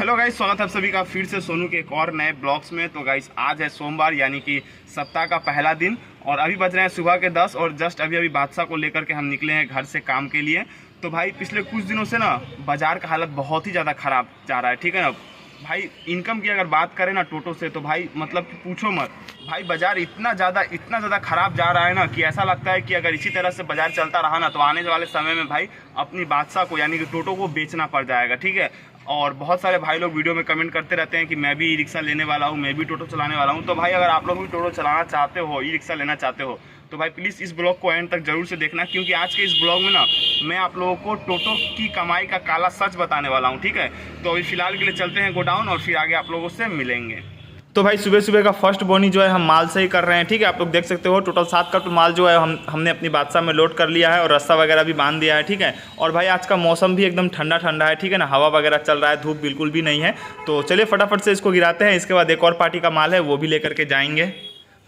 Hello guys, स्वागत है आप सभी का फिर से सोनू के एक और नए ब्लॉग्स में। तो गाइस आज है सोमवार, यानी कि सप्ताह का पहला दिन और अभी बज रहे हैं सुबह के 10 और जस्ट अभी बादशाह को लेकर के हम निकले हैं घर से काम के लिए। तो भाई पिछले कुछ दिनों से ना बाज़ार का हालत बहुत ही ज़्यादा ख़राब जा रहा है, ठीक है ना भाई। इनकम की अगर बात करें ना टोटो से, तो भाई मतलब कि पूछो मत भाई, बाज़ार इतना ज़्यादा ख़राब जा रहा है ना कि ऐसा लगता है कि अगर इसी तरह से बाज़ार चलता रहा ना तो आने वाले समय में भाई अपनी बादशाह को यानी कि टोटो को बेचना पड़ जाएगा, ठीक है। और बहुत सारे भाई लोग वीडियो में कमेंट करते रहते हैं कि मैं भी ई रिक्शा लेने वाला हूँ, मैं भी टोटो चलाने वाला हूँ। तो भाई अगर आप लोग भी टोटो चलाना चाहते हो, ई रिक्शा लेना चाहते हो, तो भाई प्लीज़ इस ब्लॉग को एंड तक जरूर से देखना, क्योंकि आज के इस ब्लॉग में ना मैं आप लोगों को टोटो की कमाई का काला सच बताने वाला हूँ, ठीक है। तो अभी फिलहाल के लिए चलते हैं गोडाउन और फिर आगे आप लोगों से मिलेंगे। तो भाई सुबह सुबह का फर्स्ट बोनी जो है हम माल से ही कर रहे हैं, ठीक है। आप लोग देख सकते हो टोटल 7 कट माल जो है हमने अपनी बादशाह में लोड कर लिया है और रास्ता वगैरह भी बांध दिया है, ठीक है। और भाई आज का मौसम भी एकदम ठंडा ठंडा है, ठीक है ना, हवा वगैरह चल रहा है, धूप बिल्कुल भी नहीं है। तो चलिए फटाफट से इसको गिराते हैं, इसके बाद एक और पार्टी का माल है वो भी लेकर के जाएंगे।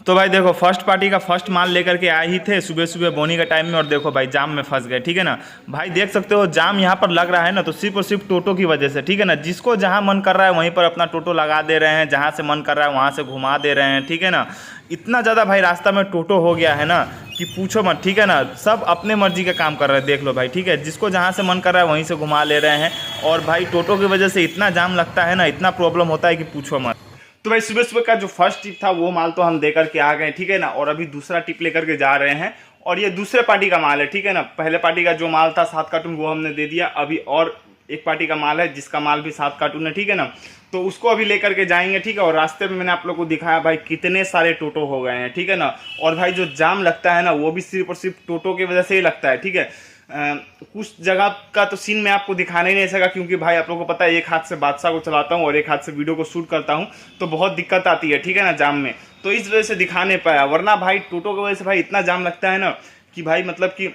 तो भाई देखो फर्स्ट पार्टी का फर्स्ट माल लेकर के आए ही थे सुबह सुबह बोनी का टाइम में, और देखो भाई जाम में फंस गए, ठीक है ना। भाई देख सकते हो जाम यहाँ पर लग रहा है ना तो सिर्फ और सिर्फ टोटो की वजह से, ठीक है ना। जिसको जहाँ मन कर रहा है वहीं पर अपना टोटो लगा दे रहे हैं, जहाँ से मन कर रहा है वहाँ से घुमा दे रहे हैं, ठीक है ना। इतना ज़्यादा भाई रास्ता में टोटो हो गया है ना कि पूछो मत, ठीक है ना। सब अपने मर्जी का काम कर रहे हैं, देख लो भाई, ठीक है। जिसको जहाँ से मन कर रहा है वहीं से घुमा ले रहे हैं, और भाई टोटो की वजह से इतना जाम लगता है ना, इतना प्रॉब्लम होता है कि पूछो मत। तो भाई सुबह सुबह का जो फर्स्ट टिप था वो माल तो हम दे करके आ गए, ठीक है ना। और अभी दूसरा टिप लेकर के जा रहे हैं, और ये दूसरे पार्टी का माल है, ठीक है ना। पहले पार्टी का जो माल था 7 कार्टून वो हमने दे दिया, अभी और एक पार्टी का माल है जिसका माल भी 7 कार्टून है, ठीक है ना। तो उसको अभी लेकर के जाएंगे, ठीक है। और रास्ते में मैंने आप लोग को दिखाया भाई कितने सारे टोटो हो गए हैं, ठीक है ना। और भाई जो जाम लगता है ना वो भी सिर्फ और सिर्फ टोटो की वजह से ही लगता है, ठीक है। कुछ जगह का तो सीन मैं आपको दिखाने ही नहीं सका, क्योंकि भाई आप लोगों को पता है एक हाथ से बादशाह को चलाता हूँ और एक हाथ से वीडियो को शूट करता हूँ, तो बहुत दिक्कत आती है, ठीक है ना, जाम में। तो इस वजह से दिखा नहीं पाया, वरना भाई टोटो की वजह से भाई इतना जाम लगता है ना कि भाई मतलब कि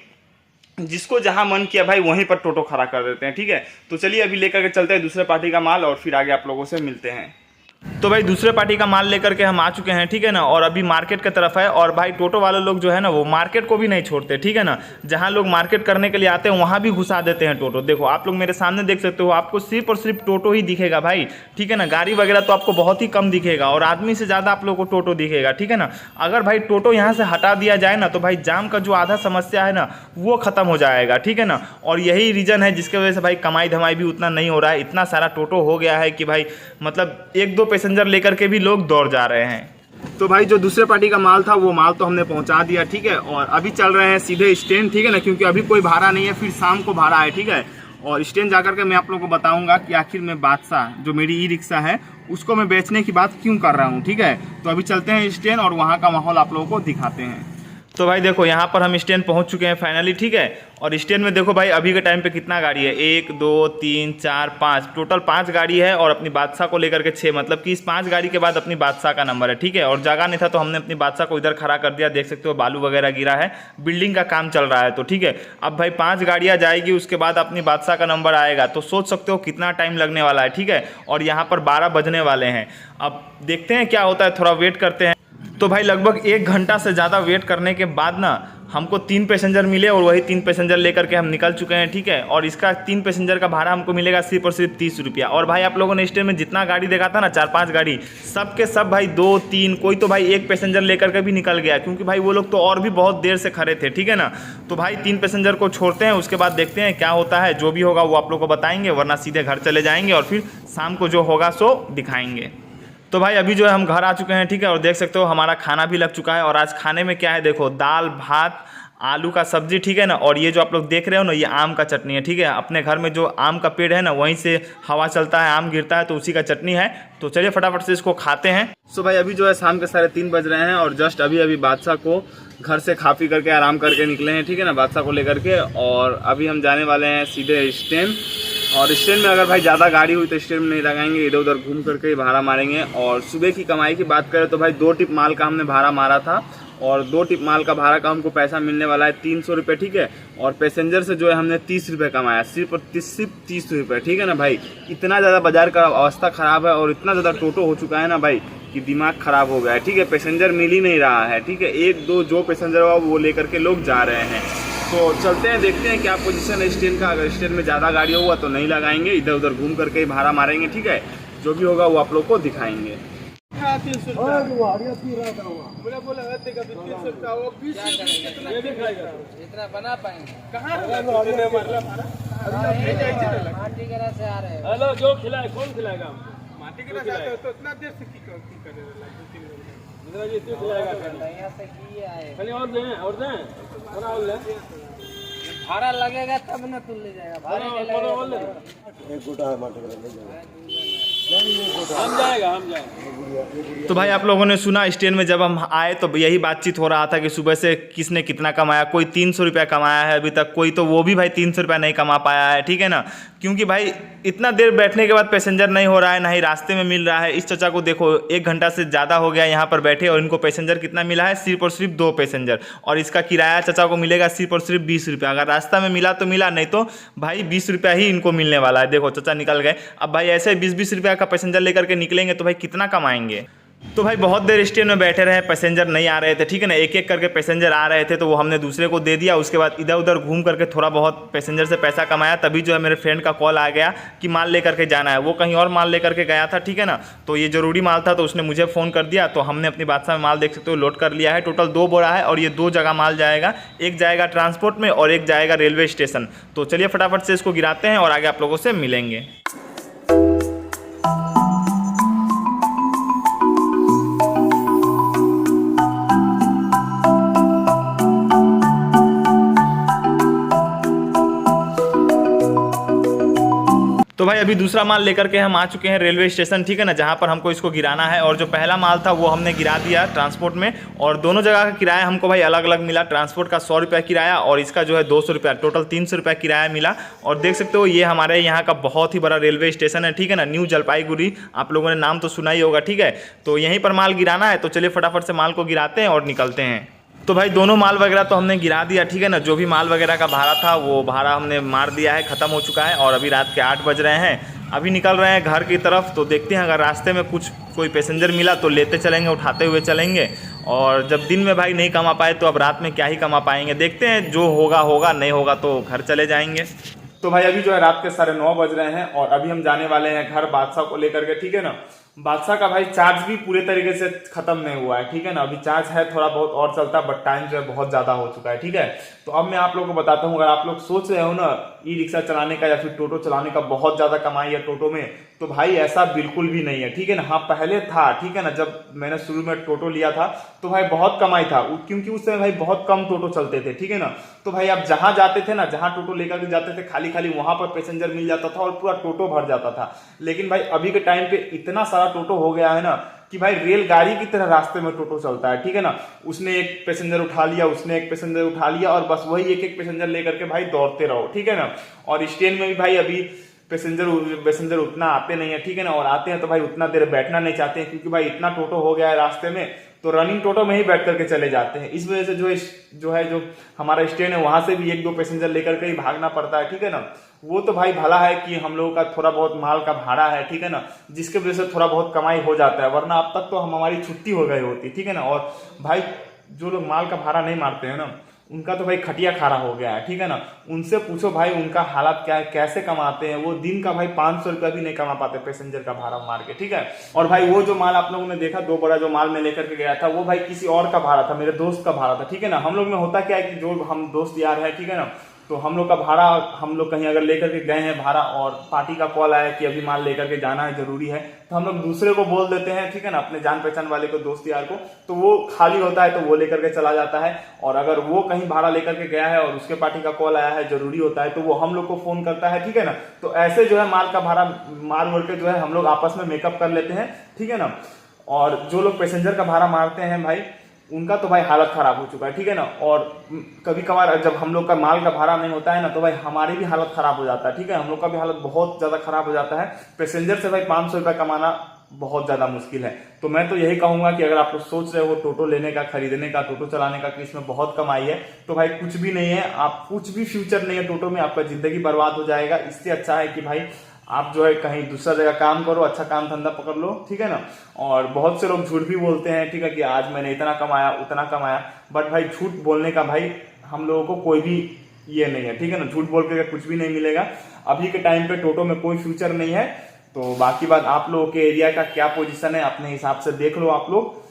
जिसको जहां मन किया भाई वहीं पर टोटो खड़ा कर देते हैं, ठीक है। तो चलिए अभी लेकर के चलते हैं दूसरे पार्टी का माल और फिर आगे आप लोगों से मिलते हैं। तो भाई दूसरे पार्टी का माल लेकर के हम आ चुके हैं, ठीक है ना। और अभी मार्केट की तरफ है, और भाई टोटो वाले लोग जो है ना वो मार्केट को भी नहीं छोड़ते, ठीक है ना। जहां लोग मार्केट करने के लिए आते हैं वहां भी घुसा देते हैं टोटो। देखो आप लोग मेरे सामने देख सकते हो, आपको सिर्फ और सिर्फ टोटो ही दिखेगा भाई, ठीक है ना। गाड़ी वगैरह तो आपको बहुत ही कम दिखेगा और आदमी से ज़्यादा आप लोग को टोटो दिखेगा, ठीक है ना। अगर भाई टोटो यहाँ से हटा दिया जाए ना तो भाई जाम का जो आधा समस्या है ना वो खत्म हो जाएगा, ठीक है ना। और यही रीज़न है जिसकी वजह से भाई कमाई धमाई भी उतना नहीं हो रहा है। इतना सारा टोटो हो गया है कि भाई मतलब 1-2 पैसेंजर लेकर के भी लोग दौड़ जा रहे हैं। तो भाई जो दूसरे पार्टी का माल था वो माल तो हमने पहुंचा दिया, ठीक है। और अभी चल रहे हैं सीधे स्टैंड, ठीक है ना, क्योंकि अभी कोई भाड़ा नहीं है, फिर शाम को भाड़ा है, ठीक है। और स्टैंड जाकर के मैं आप लोगों को बताऊंगा कि आखिर में बादशाह जो मेरी ई रिक्शा है उसको मैं बेचने की बात क्यों कर रहा हूँ, ठीक है। तो अभी चलते हैं स्टैंड और वहाँ का माहौल आप लोगों को दिखाते हैं। तो भाई देखो यहाँ पर हम स्टैंड पहुँच चुके हैं फाइनली, ठीक है। और स्टैंड में देखो भाई अभी के टाइम पे कितना गाड़ी है, 1 2 3 4 5, टोटल 5 गाड़ी है। और अपनी बादशाह को लेकर के 6, मतलब कि इस 5 गाड़ी के बाद अपनी बादशाह का नंबर है, ठीक है। और जगह नहीं था तो हमने अपनी बादशाह को इधर खड़ा कर दिया, देख सकते हो बालू वगैरह गिरा है, बिल्डिंग का काम चल रहा है, तो ठीक है। अब भाई 5 गाड़ियाँ जाएगी, उसके बाद अपनी बादशाह का नंबर आएगा, तो सोच सकते हो कितना टाइम लगने वाला है, ठीक है। और यहाँ पर 12 बजने वाले हैं, अब देखते हैं क्या होता है, थोड़ा वेट करते हैं। तो भाई लगभग 1 घंटा से ज़्यादा वेट करने के बाद ना हमको 3 पैसेंजर मिले, और वही 3 पैसेंजर लेकर के हम निकल चुके हैं, ठीक है। और इसका 3 पैसेंजर का भाड़ा हमको मिलेगा सिर्फ और सिर्फ 30 रुपया। और भाई आप लोगों ने स्टैंड में जितना गाड़ी देखा था ना 4-5 गाड़ी, सब के सब भाई 2-3, कोई तो भाई 1 पैसेंजर लेकर के भी निकल गया, क्योंकि भाई वो लोग तो और भी बहुत देर से खड़े थे, ठीक है ना। तो भाई 3 पैसेंजर को छोड़ते हैं, उसके बाद देखते हैं क्या होता है। जो भी होगा वो आप लोग को बताएंगे, वरना सीधे घर चले जाएंगे और फिर शाम को जो होगा सो दिखाएंगे। तो भाई अभी जो है हम घर आ चुके हैं, ठीक है। और देख सकते हो हमारा खाना भी लग चुका है, और आज खाने में क्या है देखो, दाल भात आलू का सब्जी, ठीक है ना। और ये जो आप लोग देख रहे हो ना ये आम का चटनी है, ठीक है। अपने घर में जो आम का पेड़ है ना वहीं से हवा चलता है, आम गिरता है, तो उसी का चटनी है। तो चलिए फटाफट से इसको खाते हैं। सो भाई अभी जो है शाम के 3:30 बज रहे हैं, और जस्ट अभी बादशाह को घर से खा पी करके आराम करके निकले हैं, ठीक है ना, बादशाह को लेकर के। और अभी हम जाने वाले हैं सीधे स्टैंड, और स्टैंड में अगर भाई ज़्यादा गाड़ी हुई तो स्टैंड में नहीं लगाएंगे, इधर उधर घूम करके ही भाड़ा मारेंगे। और सुबह की कमाई की बात करें तो भाई 2 टिप माल का हमने भाड़ा मारा था, और 2 टिप माल का भाड़ा का हमको पैसा मिलने वाला है 300 रुपये, ठीक है। और पैसेंजर से जो है हमने 30 रुपये कमाया, सिर्फ 30 रुपये, ठीक है ना भाई। इतना ज़्यादा बाजार का अवस्था ख़राब है और इतना ज़्यादा टोटो हो चुका है ना भाई कि दिमाग ख़राब हो गया है, ठीक है। पैसेंजर मिल ही नहीं रहा है, ठीक है। 1-2 जो पैसेंजर हुआ वो लेकर के लोग जा रहे हैं। तो चलते हैं, देखते हैं क्या पोजीशन है स्टैंड का। अगर स्टैंड में ज़्यादा गाड़ी होगा तो नहीं लगाएंगे, इधर उधर घूम करके ही भाड़ा मारेंगे, ठीक है। जो भी होगा वो आप लोग को दिखाएंगे। इतना बना पाएंगे कहाँ हेलो, जो खिलाए कौन खिलाएगा? माटी के साथ तो इतना देर से की करे यहाँ से की आए खाली और दें थोड़ा और ले, भाड़ा लगेगा तब ना तुम ले जाएगा, भाड़ा नहीं लगेगा। एक गोटा है माटी का ले जाएगा। हम जाएगा। तो भाई आप लोगों ने सुना, स्टैंड में जब हम आए तो यही बातचीत हो रहा था कि सुबह से किसने कितना कमाया। कोई 300 रुपया कमाया है अभी तक, कोई तो वो भी भाई 300 रुपया नहीं कमा पाया है, ठीक है ना। क्योंकि भाई इतना देर बैठने के बाद पैसेंजर नहीं हो रहा है, ना ही रास्ते में मिल रहा है। इस चचा को देखो 1 घंटा से ज़्यादा हो गया यहाँ पर बैठे और इनको पैसेंजर कितना मिला है? सिर्फ और सिर्फ 2 पैसेंजर। और इसका किराया चचा को मिलेगा सिर्फ और सिर्फ 20 रुपया। अगर रास्ता में मिला तो मिला, नहीं तो भाई 20 रुपया ही इनको मिलने वाला है। देखो चचा निकल गए। अब भाई ऐसे 20-20 रुपया का पैसेंजर लेकर के निकलेंगे तो भाई कितना कमाएंगे। तो भाई बहुत देर स्टैंड में बैठे रहे, पैसेंजर नहीं आ रहे थे, ठीक है ना। एक एक करके पैसेंजर आ रहे थे तो वो हमने दूसरे को दे दिया। उसके बाद इधर उधर घूम करके थोड़ा बहुत पैसेंजर से पैसा कमाया। तभी जो है मेरे फ्रेंड का कॉल आ गया कि माल लेकर के जाना है। वो कहीं और माल लेकर के गया था, ठीक है ना। तो ये ज़रूरी माल था तो उसने मुझे फ़ोन कर दिया। तो हमने अपनी बादशाह में माल देख सकते हो लोड कर लिया है। टोटल 2 बोरा है और ये 2 जगह माल जाएगा। एक जाएगा ट्रांसपोर्ट में और एक जाएगा रेलवे स्टेशन। तो चलिए फटाफट से इसको गिराते हैं और आगे आप लोगों से मिलेंगे। तो भाई अभी दूसरा माल लेकर के हम आ चुके हैं रेलवे स्टेशन, ठीक है ना, जहाँ पर हमको इसको गिराना है। और जो पहला माल था वो हमने गिरा दिया ट्रांसपोर्ट में। और दोनों जगह का किराया हमको भाई अलग अलग मिला। ट्रांसपोर्ट का 100 रुपया किराया और इसका जो है 200 रुपया, टोटल 300 रुपया किराया मिला। और देख सकते हो ये हमारे यहाँ का बहुत ही बड़ा रेलवे स्टेशन है, ठीक है ना, न्यू जलपाईगुड़ी। आप लोगों ने नाम तो सुना ही होगा, ठीक है। तो यहीं पर माल गिराना है। तो चलिए फटाफट से माल को गिराते हैं और निकलते हैं। तो भाई दोनों माल वगैरह तो हमने गिरा दिया, ठीक है ना। जो भी माल वगैरह का भाड़ा था वो भाड़ा हमने मार दिया है, ख़त्म हो चुका है। और अभी रात के 8 बज रहे हैं, अभी निकल रहे हैं घर की तरफ। तो देखते हैं अगर रास्ते में कोई पैसेंजर मिला तो लेते चलेंगे, उठाते हुए चलेंगे। और जब दिन में भाई नहीं कमा पाए तो अब रात में क्या ही कमा पाएंगे। देखते हैं, जो होगा होगा, नहीं होगा तो घर चले जाएंगे। तो भाई अभी जो है रात के 9:30 बज रहे हैं और अभी हम जाने वाले हैं घर बादशाह को लेकर के, ठीक है ना। बादशाह का भाई चार्ज भी पूरे तरीके से खत्म नहीं हुआ है, ठीक है ना। अभी चार्ज है थोड़ा बहुत और चलता है, बट टाइम जो है बहुत ज्यादा हो चुका है, ठीक है। तो अब मैं आप लोगों को बताता हूँ, अगर आप लोग सोच रहे हो ना ई रिक्शा चलाने का या फिर टोटो चलाने का बहुत ज्यादा कमाई है टोटो में, तो भाई ऐसा बिल्कुल भी नहीं है, ठीक है ना। हाँ पहले था, ठीक है ना, जब मैंने शुरू में टोटो लिया था तो भाई बहुत कमाई था, क्योंकि उस समय भाई बहुत कम टोटो चलते थे, ठीक है ना। तो भाई आप जहां जाते थे ना, जहां टोटो लेकर के जाते थे, खाली खाली वहां पर पैसेंजर मिल जाता था और पूरा टोटो भर जाता था। लेकिन भाई अभी के टाइम पे इतना सारा टोटो हो गया है ना कि भाई रेलगाड़ी की तरह रास्ते में टोटो चलता है, ठीक है ना। उसने एक पैसेंजर उठा लिया, उसने एक पैसेंजर उठा लिया और बस वही एक एक पैसेंजर लेकर के भाई दौड़ते रहो, ठीक है ना। और स्टैंड में भी भाई अभी पैसेंजर उतना आते नहीं है, ठीक है ना। और आते हैं तो भाई उतना देर बैठना नहीं चाहते हैं, क्योंकि भाई इतना टोटो हो गया है रास्ते में, तो रनिंग टोटो में ही बैठ करके चले जाते हैं। इस वजह से जो हमारा स्टैंड है वहां से भी 1-2 पैसेंजर लेकर के ही भागना पड़ता है, ठीक है ना। वो तो भाई भला है कि हम लोगों का थोड़ा बहुत माल का भाड़ा है, ठीक है ना, जिसके वजह से थोड़ा बहुत कमाई हो जाता है, वरना अब तक तो हमारी छुट्टी हो गई होती, ठीक है ना। और भाई जो लोग माल का भाड़ा नहीं मारते हैं ना, उनका तो भाई खटिया खारा हो गया है, ठीक है ना। उनसे पूछो भाई उनका हालात क्या है, कैसे कमाते हैं वो। दिन का भाई 500 रुपया भी नहीं कमा पाते पैसेंजर का भाड़ा मार के, ठीक है। और भाई वो जो माल आप लोगों ने देखा 2 बड़ा जो माल में लेकर के गया था, वो भाई किसी और का भाड़ा था, मेरे दोस्त का भाड़ा था, ठीक है ना। हम लोग में होता क्या है कि जो हम दोस्त यार है, ठीक है ना, तो हम लोग का भाड़ा, हम लोग कहीं अगर लेकर के गए हैं भाड़ा और पार्टी का कॉल आया कि अभी माल लेकर के जाना है, जरूरी है, तो हम लोग दूसरे को बोल देते हैं, ठीक है ना, अपने जान पहचान वाले को, दोस्त यार को। तो वो खाली होता है तो वो लेकर के चला जाता है। और अगर वो कहीं भाड़ा लेकर के गया है और उसके पार्टी का कॉल आया है, जरूरी होता है, तो वो हम लोग को फोन करता है, ठीक है ना। तो ऐसे जो है माल का भाड़ा मार मोड़ के जो है हम लोग आपस में मेकअप कर लेते हैं, ठीक है ना। और जो लोग पैसेंजर का भाड़ा मारते हैं भाई, उनका तो भाई हालत खराब हो चुका है, ठीक है ना। और कभी कभार जब हम लोग का माल का भाड़ा नहीं होता है ना, तो भाई हमारी भी हालत खराब हो जाता है, ठीक है। हम लोग का भी हालत बहुत ज्यादा खराब हो जाता है। पैसेंजर से भाई 500 रुपया कमाना बहुत ज्यादा मुश्किल है। तो मैं तो यही कहूंगा कि अगर आप लोग सोच रहे हो टोटो लेने का, खरीदने का, टोटो चलाने का, कि इसमें बहुत कमाई है, तो भाई कुछ भी नहीं है। आप कुछ भी फ्यूचर नहीं है टोटो में, आपका जिंदगी बर्बाद हो जाएगा। इससे अच्छा है कि भाई आप जो है कहीं दूसरा जगह काम करो, अच्छा काम धंधा पकड़ लो, ठीक है ना। और बहुत से लोग झूठ भी बोलते हैं, ठीक है, कि आज मैंने इतना कमाया, उतना कमाया, बट भाई झूठ बोलने का भाई हम लोगों को कोई भी ये नहीं है, ठीक है ना। झूठ बोल के कुछ भी नहीं मिलेगा। अभी के टाइम पे टोटो में कोई फ्यूचर नहीं है। तो बाकी बात आप लोगों के एरिया का क्या पोजीशन है अपने हिसाब से देख लो आप लोग।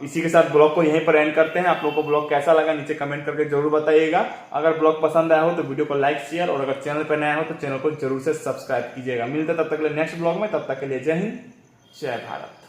इसी के साथ ब्लॉग को यहीं पर एंड करते हैं। आप लोगों को ब्लॉग कैसा लगा नीचे कमेंट करके जरूर बताइएगा। अगर ब्लॉग पसंद आया हो तो वीडियो को लाइक शेयर, और अगर चैनल पर नया हो तो चैनल को जरूर से सब्सक्राइब कीजिएगा। मिलते तब तक के लिए नेक्स्ट ब्लॉग में, तब तक के लिए जय हिंद जय भारत।